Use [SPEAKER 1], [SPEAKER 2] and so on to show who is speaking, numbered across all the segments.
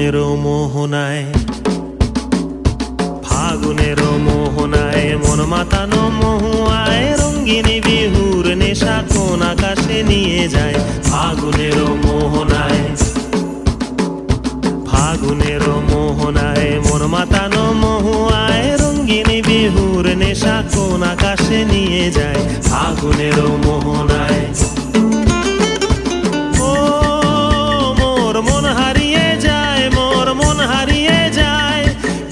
[SPEAKER 1] ফাগুনের মোহনায়, ফাগুনের মোহনায় মন মাতানো মহুয়ায় রঙ্গিনী বিহুর নেশা কোন আকাশে নিয়ে যায়। ফাগুনের মোহনায়, ফাগুনের মোহনায় মন মাতানো মহুয়ায় রঙ্গিনী বিহুর নেশা কোন আকাশে নিয়ে যায়। ফাগুনের মোহনায় মন হারিয়ে যায়, মোর মন হারিয়ে যায়,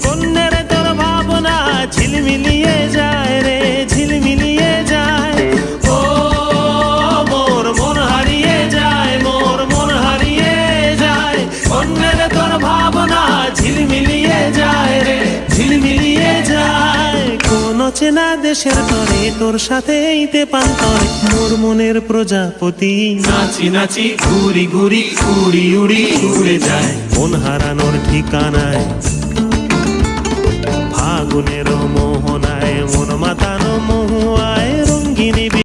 [SPEAKER 1] কন্যের তোর ভাবনা ঝিলমিলিয়ে যায় রে, ঝিলমিলিয়ে যায়। ও মোর মন হারিয়ে যায়, মোর মন হারিয়ে যায়, কন্যের তোর ভাবনা ঝিলমিলিয়ে যায় রে, ঝিলমিলিয়ে যায়। কোন চেনা দেশের তরে তোর সাথে ইতে পান্তরে মোর মনের প্রজাপতি নাচি নাচি ঘুরি ঘুরি উড়ি উড়ি উড়ে যায়। মন হারানোর ঠিকানায়, ফাগুনের মোহনায় মন মাতানো মহুয়ায় রঙ্গিনী